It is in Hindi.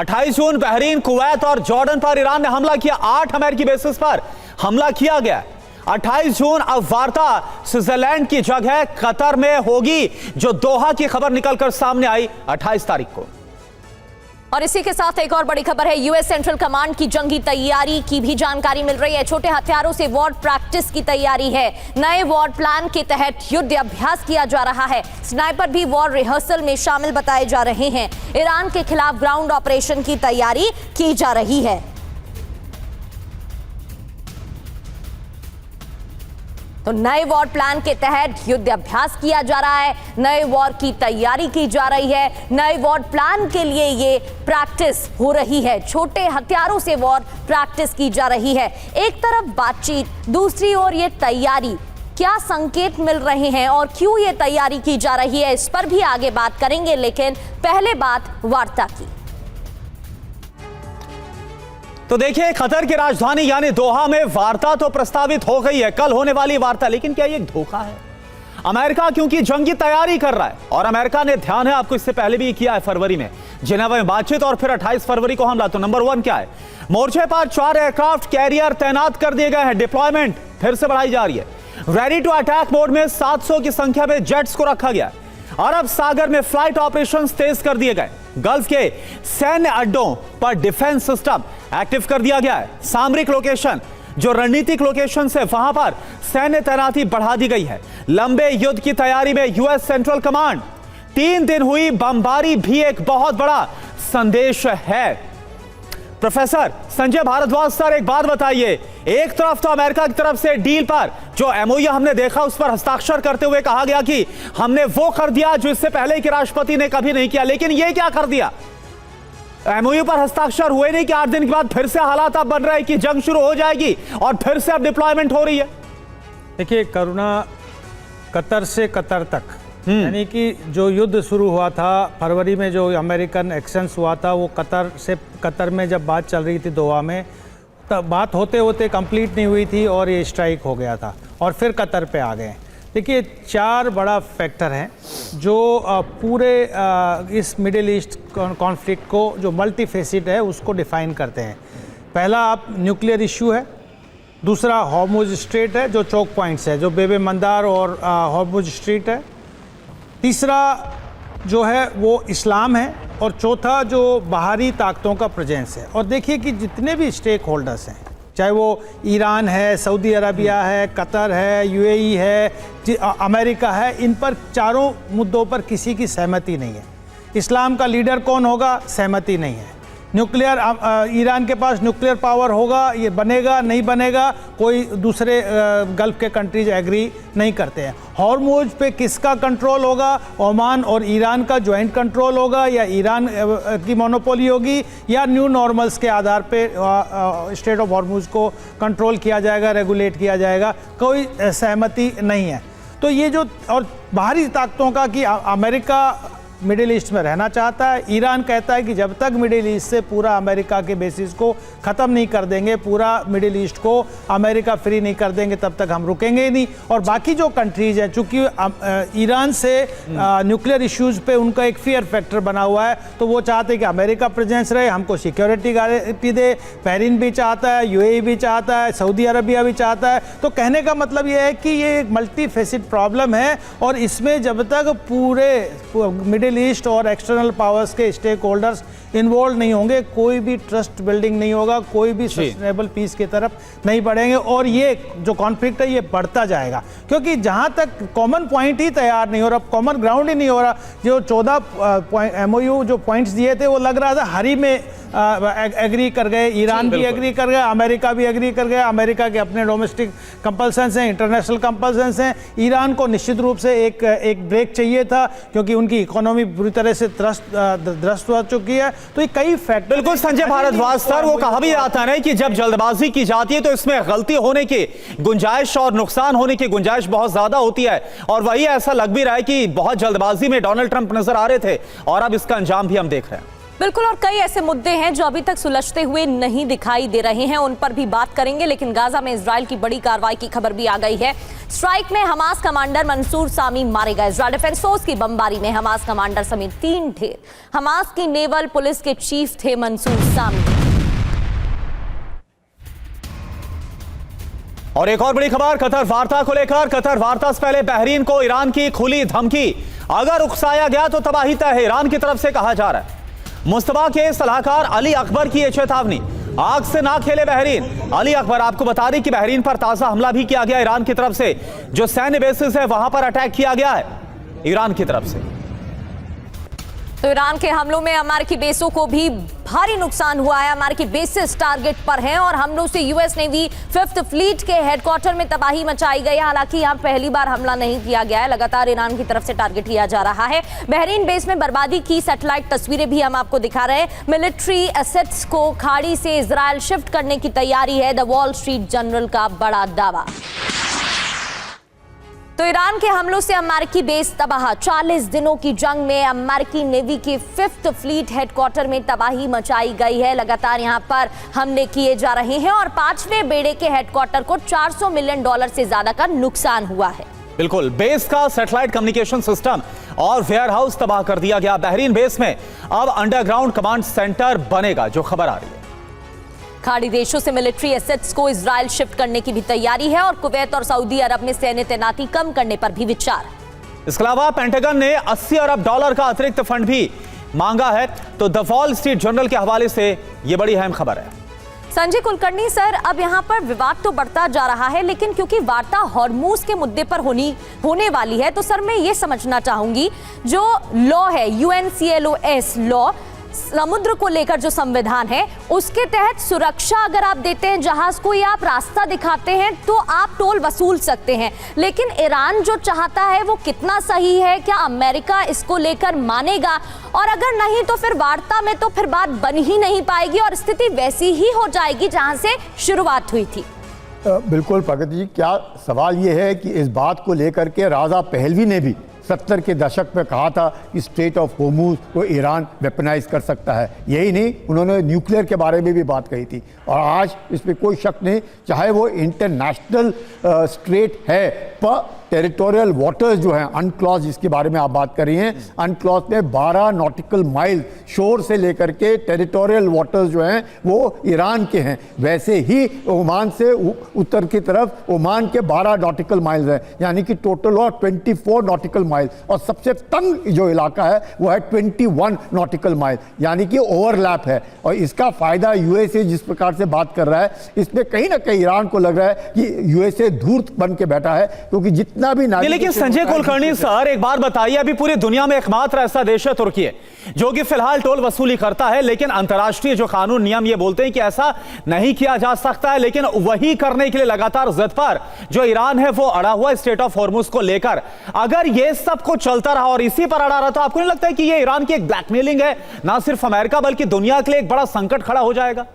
28 जून बहरीन, कुवैत और जॉर्डन पर ईरान ने हमला किया। 8 अमेरिकी बेसिस पर हमला किया गया। 28 जून अब वार्ता स्विट्जरलैंड की जगह कतर में होगी, जो दोहा की खबर निकलकर सामने आई 28 तारीख को। और इसी के साथ एक और बड़ी खबर है, यूएस सेंट्रल कमांड की जंगी तैयारी की भी जानकारी मिल रही है। छोटे हथियारों से वॉर प्रैक्टिस की तैयारी है। नए वॉर प्लान के तहत युद्ध अभ्यास किया जा रहा है। स्नाइपर भी वॉर रिहर्सल में शामिल बताए जा रहे हैं। ईरान के खिलाफ ग्राउंड ऑपरेशन की तैयारी की जा रही है। तो नए वॉर प्लान के तहत युद्ध अभ्यास किया जा रहा है, नए वॉर की तैयारी की जा रही है। नए वॉर प्लान के लिए ये प्रैक्टिस हो रही है। छोटे हथियारों से वॉर प्रैक्टिस की जा रही है। एक तरफ बातचीत, दूसरी ओर ये तैयारी। क्या संकेत मिल रहे हैं और क्यों ये तैयारी की जा रही है, इस पर भी आगे बात करेंगे, लेकिन पहले बात वार्ता की। तो देखिए, कतर की राजधानी यानी दोहा में वार्ता तो प्रस्तावित हो गई है, कल होने वाली वार्ता। लेकिन क्या ये एक धोखा है? अमेरिका क्योंकि जंग की तैयारी कर रहा है और अमेरिका ने ध्यान है आपको इससे पहले भी किया है फरवरी में जिनेवा में बातचीत और फिर 28 फरवरी को हमला। तो नंबर 1 क्या है? मोर्चे पर 4 एयरक्राफ्ट कैरियर तैनात कर दिए गए हैं। डिप्लॉयमेंट फिर से बढ़ाई जा रही है। रेडी टू अटैक मोड में 700 की संख्या में जेट्स को रखा गया। अरब सागर में फ्लाइट ऑपरेशंस तेज कर दिए गए। गल्फ के सैन्य अड्डों पर डिफेंस सिस्टम एक्टिव कर दिया गया है। सामरिक लोकेशन जो रणनीतिक लोकेशन से वहां पर सैन्य तैनाती बढ़ा दी गई है। लंबे युद्ध की तैयारी में यूएस सेंट्रल कमांड। 3 दिन हुई बमबारी भी एक बहुत बड़ा संदेश है। प्रोफेसर संजय भारद्वाज सर, एक बात बताइए, एक तरफ तो अमेरिका की तरफ से डील पर जो एमओयू हमने देखा उस पर हस्ताक्षर करते हुए कहा गया कि हमने वो कर दिया जो इससे पहले के राष्ट्रपति ने कभी नहीं किया, लेकिन ये क्या कर दिया? एमओयू पर हस्ताक्षर हुए नहीं कि 8 दिन के बाद फिर से हालात अब बन रहे हैं कि जंग शुरू हो जाएगी और फिर से अब डिप्लॉयमेंट हो रही है। देखिए, करुणा कतर से कतर तक, यानी कि जो युद्ध शुरू हुआ था फरवरी में, जो अमेरिकन एक्शंस हुआ था, वो कतर से कतर में जब बात चल रही थी दोहा में, तब बात होते होते कंप्लीट नहीं हुई थी और ये स्ट्राइक हो गया था और फिर कतर पे आ गए। देखिए, 4 बड़ा फैक्टर हैं जो पूरे इस मिडिल ईस्ट कॉन्फ्लिक्ट को, जो मल्टी फेसिड है, उसको डिफाइन करते हैं। पहला आप न्यूक्लियर इशू है, दूसरा हॉर्मुज स्ट्रेट है जो चोक पॉइंट्स है, जो बेबे मंदार और हॉर्मुज स्ट्रेट है, तीसरा जो है वो इस्लाम है, और चौथा जो बाहरी ताकतों का प्रेजेंस है। और देखिए कि जितने भी स्टेक होल्डर्स हैं, चाहे वो ईरान है, सऊदी अरबिया है, कतर है, यूएई है, अमेरिका है, इन पर चारों मुद्दों पर किसी की सहमति नहीं है। इस्लाम का लीडर कौन होगा, सहमति नहीं है। न्यूक्लियर ईरान के पास न्यूक्लियर पावर होगा, ये बनेगा नहीं बनेगा, कोई दूसरे गल्फ के कंट्रीज एग्री नहीं करते हैं। हॉर्मुज पे किसका कंट्रोल होगा? ओमान और ईरान का जॉइंट कंट्रोल होगा, या ईरान की मोनोपोली होगी, या न्यू नॉर्मल्स के आधार पे स्टेट ऑफ हॉर्मुज को कंट्रोल किया जाएगा, रेगुलेट किया जाएगा, कोई सहमति नहीं है। तो ये जो, और बाहरी ताकतों का कि अमेरिका मिडिल ईस्ट में रहना चाहता है, ईरान कहता है कि जब तक मिडिल ईस्ट से पूरा अमेरिका के बेसिस को ख़त्म नहीं कर देंगे, पूरा मिडिल ईस्ट को अमेरिका फ्री नहीं कर देंगे, तब तक हम रुकेंगे ही नहीं। और बाकी जो कंट्रीज़ हैं, चूँकि ईरान से न्यूक्लियर इश्यूज़ पे उनका एक फियर फैक्टर बना हुआ है, तो वो चाहते हैं कि अमेरिका प्रेजेंस रहे, हमको सिक्योरिटी गारंटी दे। बहरीन भी चाहता है, यूएई भी चाहता है, सऊदी अरबिया भी चाहता है। तो कहने का मतलब ये है कि ये एक मल्टी फेसिड प्रॉब्लम है, और इसमें जब तक पूरे मिडिल ईस्ट और एक्सटर्नल पावर्स के स्टेक होल्डर्स इन्वॉल्व नहीं होंगे, कोई भी ट्रस्ट बिल्डिंग नहीं होगा, कोई भी सस्टेनेबल पीस की तरफ नहीं बढ़ेंगे। और ये जो कॉन्फ्लिक्ट है ये बढ़ता जाएगा, क्योंकि जहां तक कॉमन पॉइंट ही तैयार नहीं हो रहा, कॉमन ग्राउंड ही नहीं हो रहा। जो 14 एमओयू जो पॉइंट्स दिए थे, वो लग रहा था हरी में एग्री कर गए, ईरान भी एग्री कर गया, अमेरिका भी एग्री कर गया। अमेरिका के अपने डोमेस्टिक कंपल्सन्स हैं, इंटरनेशनल कंपल्सन्स हैं। ईरान को निश्चित रूप से एक ब्रेक चाहिए था, क्योंकि उनकी इकोनॉमी पूरी तरह से त्रस्त हो चुकी है। तो ये कई फैक्टर। बिल्कुल संजय भारद्वाज सर, वो कहा भी जाता है कि जब जल्दबाजी की जाती है तो इसमें गलती होने की गुंजाइश और नुकसान होने की गुंजाइश बहुत ज्यादा होती है, और वही ऐसा लग भी रहा है कि बहुत जल्दबाजी में डोनाल्ड ट्रंप नजर आ रहे थे और अब इसका अंजाम भी हम देख रहे हैं। बिल्कुल, और कई ऐसे मुद्दे हैं जो अभी तक सुलझते हुए नहीं दिखाई दे रहे हैं, उन पर भी बात करेंगे। लेकिन गाजा में इजराइल की बड़ी कार्रवाई की खबर भी आ गई है। स्ट्राइक में हमास कमांडर मंसूर सामी मारे गए। इजराइल डिफेंस फोर्स की बमबारी में हमास कमांडर समेत 3 ढेर। हमास की नेवल पुलिस के चीफ थे मंसूर सामी। और एक और बड़ी खबर कतर वार्ता को लेकर। कतर वार्ता से पहले बहरीन को ईरान की खुली धमकी, अगर उकसाया गया तो तबाही तय है, ईरान की तरफ से कहा जा रहा है। मुस्तफा के सलाहकार अली अकबर की यह चेतावनी, आग से ना खेले बहरीन। अली अकबर, आपको बता दें कि बहरीन पर ताजा हमला भी किया गया ईरान की तरफ से, जो सैन्य बेसिस है वहां पर अटैक किया गया है ईरान की तरफ से। तो ईरान के हमलों में अमेरिकी बेसों को भी भारी नुकसान हुआ है। अमेरिकी बेसिस टारगेट पर हैं और हमलों से यूएस नेवी 5th फ्लीट के हेडक्वार्टर में तबाही मचाई गई है। हालांकि यहां पहली बार हमला नहीं किया गया है, लगातार ईरान की तरफ से टारगेट किया जा रहा है। बहरीन बेस में बर्बादी की सैटेलाइट तस्वीरें भी हम आपको दिखा रहे हैं। मिलिट्री एसेट्स को खाड़ी से इजराइल शिफ्ट करने की तैयारी है, द वॉल स्ट्रीट जर्नल का बड़ा दावा। तो ईरान के हमलों से अमेरिकी बेस तबाह। 40 दिनों की जंग में अमेरिकी नेवी के 5th फ्लीट हेडक्वार्टर में तबाही मचाई गई है। लगातार यहां पर हमले किए जा रहे हैं और 5वें बेड़े के हेडक्वार्टर को $400 मिलियन से ज्यादा का नुकसान हुआ है। बिल्कुल, बेस का सैटेलाइट कम्युनिकेशन सिस्टम और वेयर हाउस तबाह कर दिया गया। बहरीन बेस में अब अंडरग्राउंड कमांड सेंटर बनेगा, जो खबर आ रही है। खाड़ी देशों से मिलिट्री एसेट्स को इजराइल शिफ्ट करने की भी तैयारी है और कुवैत और सऊदी अरब में सैन्य तैनाती कम करने पर भी विचार। इसके अलावा पेंटागन ने $80 अरब का अतिरिक्त फंड भी मांगा है। तो द वॉल स्ट्रीट जर्नल के हवाले से यह बड़ी अहम खबर है। संजय कुलकर्णी सर, अब यहाँ पर विवाद तो बढ़ता जा रहा है, लेकिन क्योंकि वार्ता हॉर्मूज के मुद्दे पर होने वाली है, तो सर मैं ये समझना चाहूंगी, जो लॉ है UNCLOS लॉ, समुद्र को लेकर जो संविधान है, उसके तहत सुरक्षा अगर आप देते हैं जहाज को या आप रास्ता दिखाते हैं तो आप टोल वसूल सकते हैं। लेकिन ईरान जो चाहता है वो कितना सही है? क्या अमेरिका इसको लेकर मानेगा? और अगर नहीं तो फिर वार्ता में तो फिर बात बन ही नहीं पाएगी और स्थिति वैसी ही हो जाएगी जहां से शुरुआत हुई थी। बिल्कुल प्रगति जी, क्या सवाल ये है कि इस बात को लेकर के राजा पहलवी ने भी 70 के दशक में कहा था कि स्ट्रेट ऑफ होर्मुज को ईरान वेपनाइज कर सकता है। यही नहीं, उन्होंने न्यूक्लियर के बारे में भी बात कही थी। और आज इसमें कोई शक नहीं, चाहे वो इंटरनेशनल स्ट्रेट है, पर टेरिटोरियल वाटर्स जो हैं, अनक्लॉज जिसके बारे में आप बात कर रही हैं, अनक्लॉज में 12 नॉटिकल माइल शोर से लेकर के टेरिटोरियल वाटर्स जो हैं वो ईरान के हैं। वैसे ही ओमान से उत्तर की तरफ ओमान के 12 नॉटिकल माइल्स हैं, यानी कि टोटल और 24 नॉटिकल माइल। और सबसे तंग जो इलाका है वो है 21 नॉटिकल माइल, यानी कि ओवरलैप है। और इसका फायदा यूएसए जिस प्रकार से बात कर रहा है, इसमें कहीं ना कहीं ईरान को लग रहा है कि यूएसए धूर्त बन के बैठा है, क्योंकि जितना भी लेकिन संजय कुलकर्णी सर, एक बात बताइए, अभी पूरी दुनिया में एकमात्र ऐसा देश है तुर्की है जो कि फिलहाल टोल वसूली करता है, लेकिन अंतर्राष्ट्रीय जो कानून नियम ये बोलते हैं कि ऐसा नहीं किया जा सकता है। लेकिन वही करने के लिए लगातार जिद पर जो ईरान है वो अड़ा हुआ स्ट्रेट ऑफ हॉर्मुज को लेकर। अगर ये सब कुछ चलता रहा और इसी पर अड़ा रहा, तो आपको नहीं लगता है कि ये ईरान की एक ब्लैकमेलिंग है, ना सिर्फ अमेरिका बल्कि दुनिया के लिए एक बड़ा संकट खड़ा हो जाएगा?